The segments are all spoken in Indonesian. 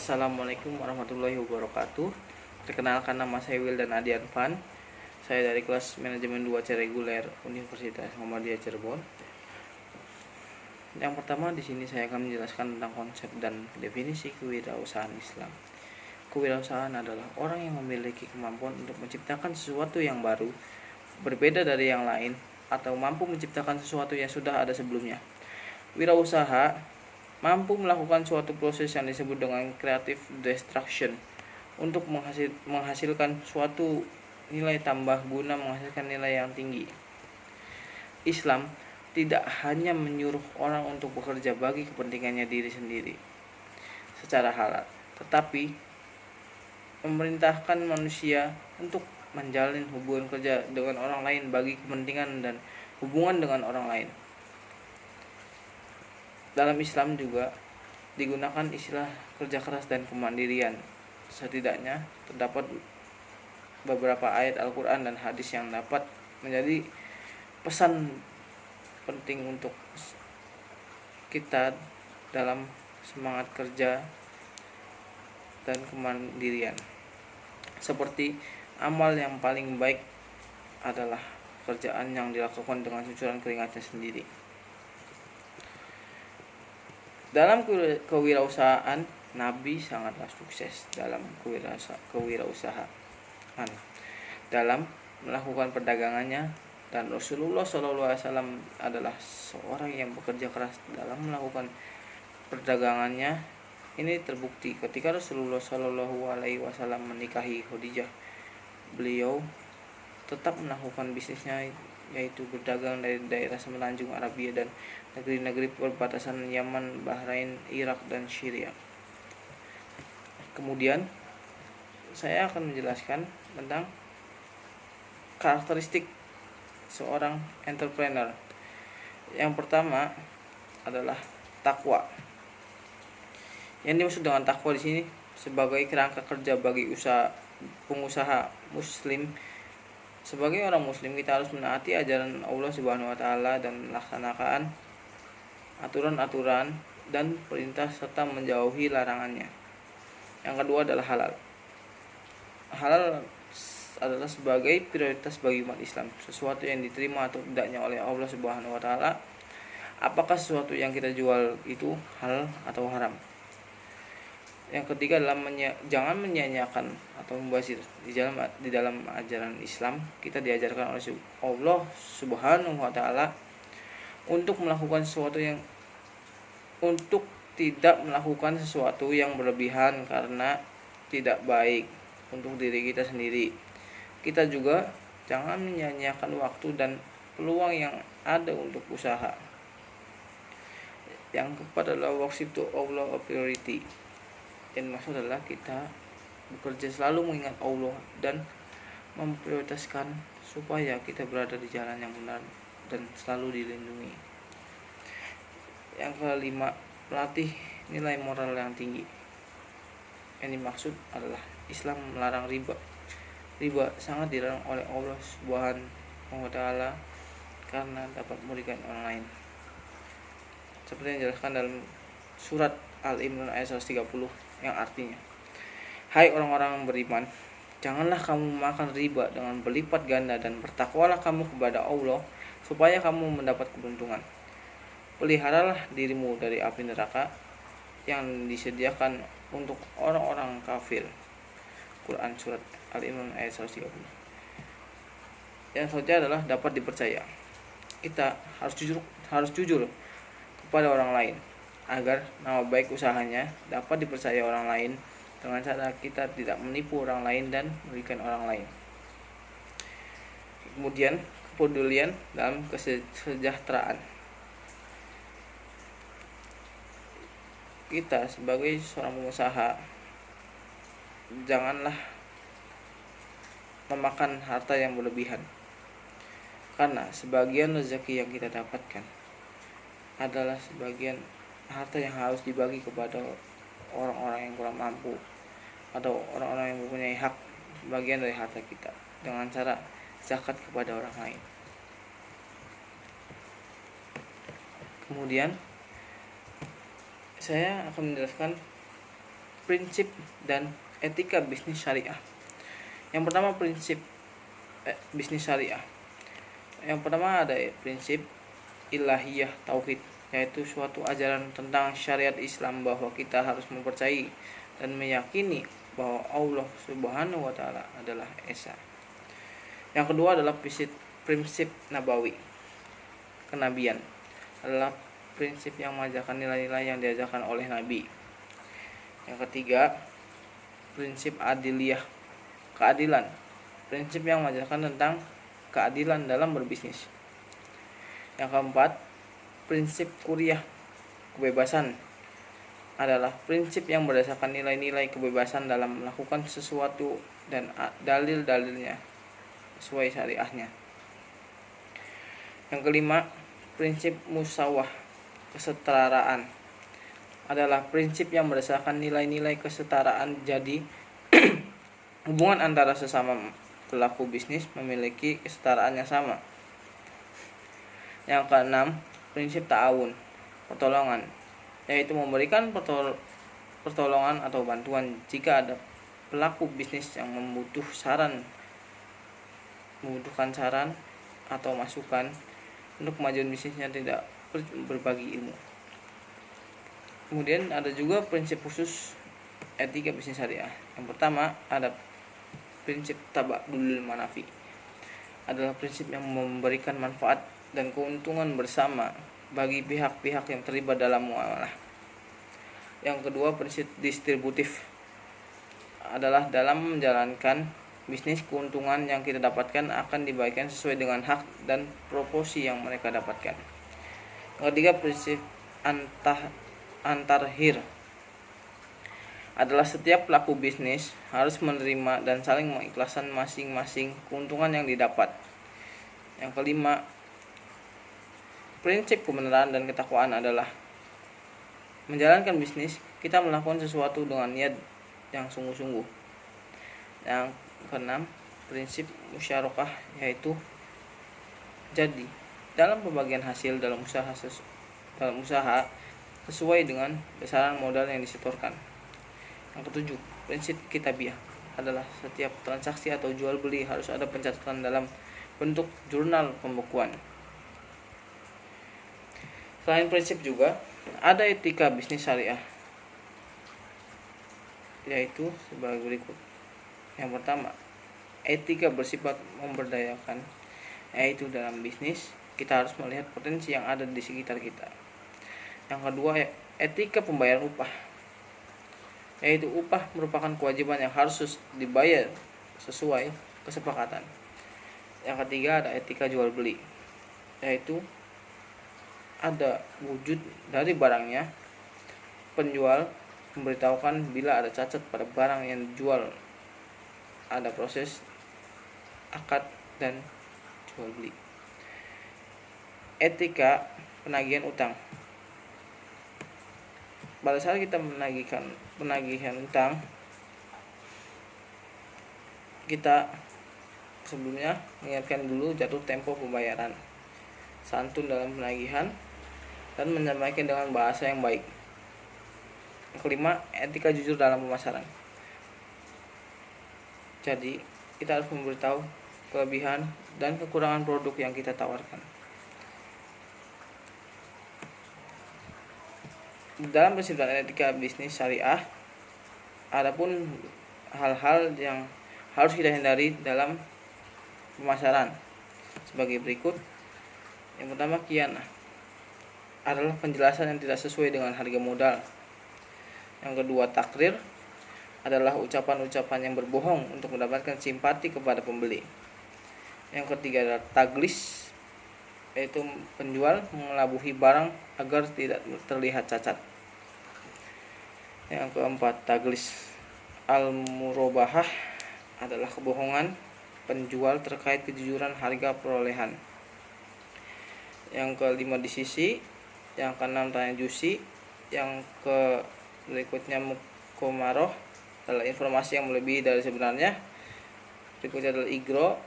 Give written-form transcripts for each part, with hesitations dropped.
Assalamualaikum warahmatullahi wabarakatuh. Perkenalkan, nama saya Wildan Adian Van. Saya dari kelas manajemen 2 C reguler Universitas Muhammadiyah Cirebon. Yang pertama, di sini saya akan menjelaskan tentang konsep dan definisi kewirausahaan Islam. Kewirausahaan adalah orang yang memiliki kemampuan untuk menciptakan sesuatu yang baru, berbeda dari yang lain, atau mampu menciptakan sesuatu yang sudah ada sebelumnya. Wirausaha mampu melakukan suatu proses yang disebut dengan creative destruction untuk menghasilkan suatu nilai tambah guna menghasilkan nilai yang tinggi. Islam tidak hanya menyuruh orang untuk bekerja bagi kepentingannya diri sendiri secara halal, tetapi memerintahkan manusia untuk menjalin hubungan kerja dengan orang lain bagi kepentingan dan hubungan dengan orang lain. Dalam Islam juga digunakan istilah kerja keras dan kemandirian. Setidaknya terdapat beberapa ayat Al-Quran dan hadis yang dapat menjadi pesan penting untuk kita dalam semangat kerja dan kemandirian. Seperti amal yang paling baik adalah pekerjaan yang dilakukan dengan cucuran keringatnya sendiri. Dalam kewirausahaan, Nabi sangatlah sukses dalam kewirausahaan dalam melakukan perdagangannya, dan Rasulullah SAW adalah seorang yang bekerja keras dalam melakukan perdagangannya. Ini terbukti ketika Rasulullah SAW menikahi Khadijah. Beliau tetap melakukan bisnisnya, yaitu berdagang dari daerah semenanjung Arabia dan negeri-negeri perbatasan Yaman, Bahrain, Irak, dan Syria. Kemudian saya akan menjelaskan tentang karakteristik seorang entrepreneur. Yang pertama adalah takwa. Yang dimaksud dengan takwa di sini sebagai kerangka kerja bagi pengusaha muslim. Sebagai orang muslim, kita harus menaati ajaran Allah Subhanahu wa taala dan melaksanakan aturan-aturan dan perintah serta menjauhi larangannya. Yang kedua adalah halal. Halal adalah sebagai prioritas bagi umat Islam, sesuatu yang diterima atau tidaknya oleh Allah Subhanahu wa taala. Apakah sesuatu yang kita jual itu halal atau haram? Yang ketiga adalah jangan menyia-nyiakan atau membazir. Di dalam ajaran Islam, kita diajarkan oleh Allah Subhanahu wa taala untuk tidak melakukan sesuatu yang berlebihan karena tidak baik untuk diri kita sendiri. Kita juga jangan menyia-nyiakan waktu dan peluang yang ada untuk usaha. Yang keempat adalah worship to Allah a priority. Yang maksud adalah kita bekerja selalu mengingat Allah dan memprioritaskan supaya kita berada di jalan yang benar dan selalu dilindungi. Yang kelima, melatih nilai moral yang tinggi. Yang dimaksud adalah Islam melarang riba. Riba sangat dilarang oleh Allah Subhanahu wa taala karena dapat merugikan orang lain. Seperti yang dijelaskan dalam surat Al-Imran ayat 130 yang artinya, hai orang-orang yang beriman, janganlah kamu makan riba dengan berlipat ganda, dan bertakwalah kamu kepada Allah supaya kamu mendapat keberuntungan. Peliharalah dirimu dari api neraka yang disediakan untuk orang-orang kafir. Quran surat Al-Imran ayat 130. Yang selanjutnya adalah dapat dipercaya. Kita harus jujur kepada orang lain agar nama baik usahanya dapat dipercaya orang lain dengan cara kita tidak menipu orang lain dan merugikan orang lain. Kemudian kepedulian dalam kesejahteraan. Kita sebagai seorang pengusaha janganlah memakan harta yang berlebihan, karena sebagian rezeki yang kita dapatkan adalah sebagian harta yang harus dibagi kepada orang-orang yang kurang mampu atau orang-orang yang mempunyai hak bagian dari harta kita dengan cara zakat kepada orang lain. Kemudian saya akan menjelaskan prinsip dan etika bisnis syariah. Yang pertama prinsip bisnis syariah. Yang pertama ada prinsip ilahiyah tauhid, yaitu suatu ajaran tentang syariat Islam bahwa kita harus mempercayai dan meyakini bahwa Allah Subhanahu wa taala adalah esa. Yang kedua adalah prinsip nabawi. Kenabian adalah prinsip yang mengajarkan nilai-nilai yang diajarkan oleh Nabi. Yang ketiga, prinsip adiliyah, keadilan. Prinsip yang mengajarkan tentang keadilan dalam berbisnis. Yang keempat, prinsip kuryah, kebebasan. Adalah prinsip yang berdasarkan nilai-nilai kebebasan dalam melakukan sesuatu dan dalil-dalilnya sesuai syariahnya. Yang kelima, prinsip musawah, kesetaraan. Adalah prinsip yang berdasarkan nilai-nilai kesetaraan. Jadi hubungan antara sesama pelaku bisnis memiliki kesetaraan yang sama. Yang keenam, prinsip ta'awun, pertolongan, yaitu memberikan pertolongan atau bantuan jika ada pelaku bisnis yang membutuhkan saran atau masukan untuk kemajuan bisnisnya, tidak berbagi ilmu. Kemudian ada juga prinsip khusus etika bisnis syariah. Yang pertama ada prinsip tabadul manafi, adalah prinsip yang memberikan manfaat dan keuntungan bersama bagi pihak-pihak yang terlibat dalam muamalah. Yang kedua prinsip distributif, adalah dalam menjalankan bisnis keuntungan yang kita dapatkan akan dibagikan sesuai dengan hak dan proporsi yang mereka dapatkan. Yang ketiga prinsip antarhir, adalah setiap pelaku bisnis harus menerima dan saling mengikhlaskan masing-masing keuntungan yang didapat. Yang kelima, prinsip kebenaran dan ketakwaan, adalah menjalankan bisnis kita melakukan sesuatu dengan niat yang sungguh-sungguh. Yang keenam, prinsip musyarakah, yaitu jadi dalam pembagian hasil dalam usaha sesuai dengan besaran modal yang disetorkan. Yang ketujuh, prinsip kitabiah, adalah setiap transaksi atau jual beli harus ada pencatatan dalam bentuk jurnal pembukuan. Selain prinsip juga ada etika bisnis syariah, yaitu sebagai berikut. Yang pertama, etika bersifat memberdayakan, yaitu dalam bisnis kita harus melihat potensi yang ada di sekitar kita. Yang kedua, etika pembayaran upah, yaitu upah merupakan kewajiban yang harus dibayar sesuai kesepakatan. Yang ketiga ada etika jual beli, yaitu ada wujud dari barangnya, penjual memberitahukan bila ada cacat pada barang yang dijual, ada proses akad dan jual beli. Etika penagihan utang, pada saat kita penagihan utang, kita sebelumnya mengingatkan dulu jatuh tempo pembayaran, santun dalam penagihan, dan menyampaikan dengan bahasa yang baik. Yang kelima, etika jujur dalam pemasaran. Jadi kita harus memberitahu kelebihan dan kekurangan produk yang kita tawarkan. Dalam prinsip dan etika bisnis syariah, adapun hal-hal yang harus kita hindari dalam pemasaran sebagai berikut. Yang pertama, khianah, adalah penjelasan yang tidak sesuai dengan harga modal. Yang kedua, takrir, adalah ucapan-ucapan yang berbohong untuk mendapatkan simpati kepada pembeli. Yang ketiga adalah taglis, yaitu penjual mengelabuhi barang agar tidak terlihat cacat. Yang keempat, taglis al-murabahah, adalah kebohongan penjual terkait kejujuran harga perolehan. Yang kelima, disisi. Yang keenam, tanya jusi. Yang berikutnya, mukomaroh, adalah informasi yang melebihi dari sebenarnya. Berikutnya adalah igro.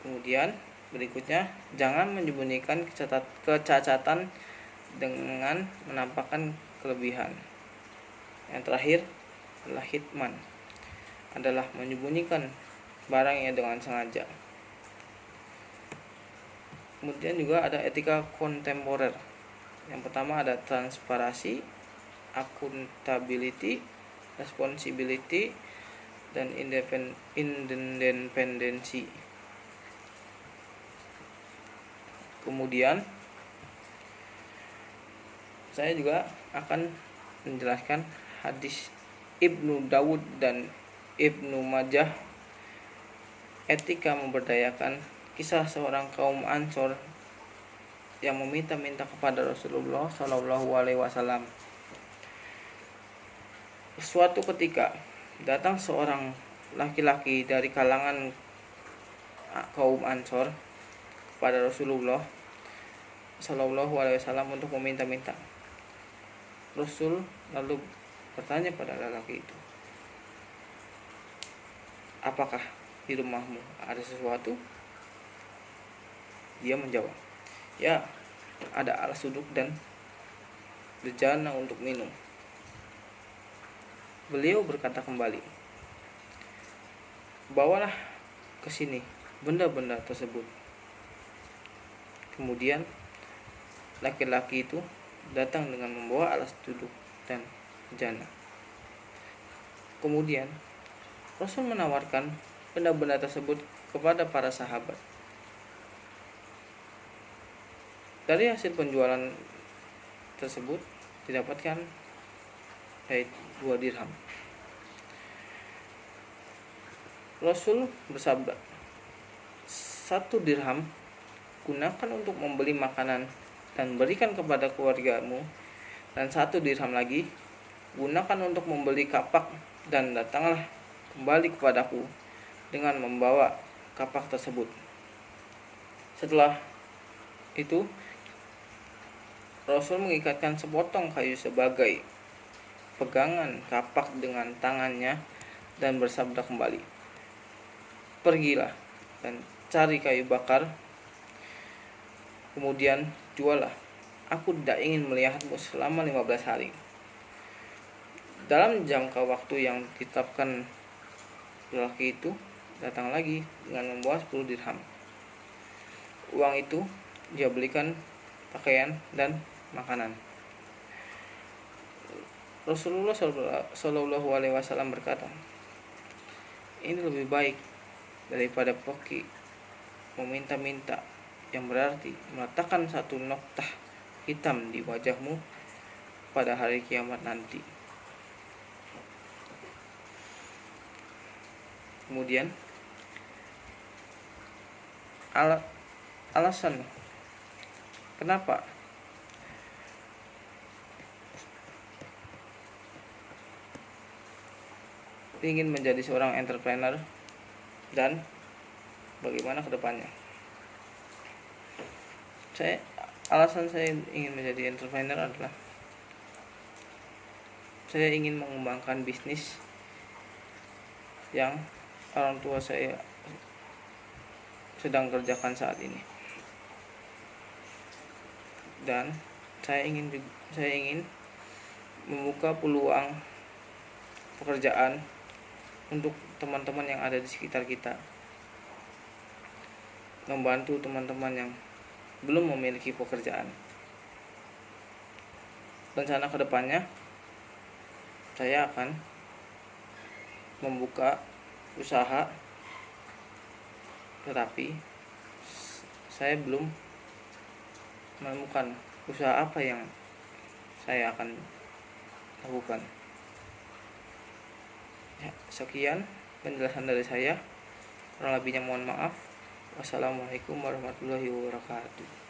Kemudian berikutnya, jangan menyembunyikan kecacatan dengan menampakkan kelebihan. Yang terakhir adalah hitman, adalah menyembunyikan barangnya dengan sengaja. Kemudian juga ada etika kontemporer. Yang pertama ada transparansi, accountability, responsibility, dan independensi. Kemudian saya juga akan menjelaskan hadis Ibnu Dawud dan Ibnu Majah, etika memberdayakan, kisah seorang kaum Ansor yang meminta-minta kepada Rasulullah Shallallahu Alaihi Wasallam. Suatu ketika datang seorang laki-laki dari kalangan kaum Ansor kepada Rasulullah Shallallahu Alaihi Wasallam untuk meminta-minta. Rasul lalu bertanya pada lelaki itu, apakah di rumahmu ada sesuatu? Dia menjawab, ya, ada alas duduk dan bejana untuk minum. Beliau berkata kembali, bawalah ke sini benda-benda tersebut. Kemudian laki-laki itu datang dengan membawa alas duduk dan bejana. Kemudian Rasul menawarkan benda-benda tersebut kepada para sahabat. Dari hasil penjualan tersebut didapatkan 2 dirham. Rasul bersabda, 1 dirham gunakan untuk membeli makanan dan berikan kepada keluargamu, dan 1 dirham lagi gunakan untuk membeli kapak, dan datanglah kembali kepadaku dengan membawa kapak tersebut. Setelah itu Rasul mengikatkan sepotong kayu sebagai pegangan kapak dengan tangannya dan bersabda kembali, pergilah dan cari kayu bakar, kemudian jualah. Aku tidak ingin melihatmu selama 15 hari. Dalam jangka waktu yang ditetapkan, lelaki itu datang lagi dengan membawa 10 dirham. Uang itu dia belikan pakaian dan makanan. Rasulullah Shallallahu Alaihi Wasallam berkata, ini lebih baik daripada pergi meminta-minta, yang berarti meletakkan 1 noktah hitam di wajahmu pada hari kiamat nanti. Kemudian alasan kenapa ingin menjadi seorang entrepreneur dan bagaimana ke depannya. Alasan saya ingin menjadi entrepreneur adalah saya ingin mengembangkan bisnis yang orang tua saya sedang kerjakan saat ini, dan saya ingin membuka peluang pekerjaan untuk teman-teman yang ada di sekitar kita, membantu teman-teman yang belum memiliki pekerjaan. Rencana kedepannya saya akan membuka usaha, tetapi saya belum menemukan usaha apa yang saya akan lakukan. Ya, sekian penjelasan dari saya. Kurang lebihnya mohon maaf. Wassalamualaikum warahmatullahi wabarakatuh.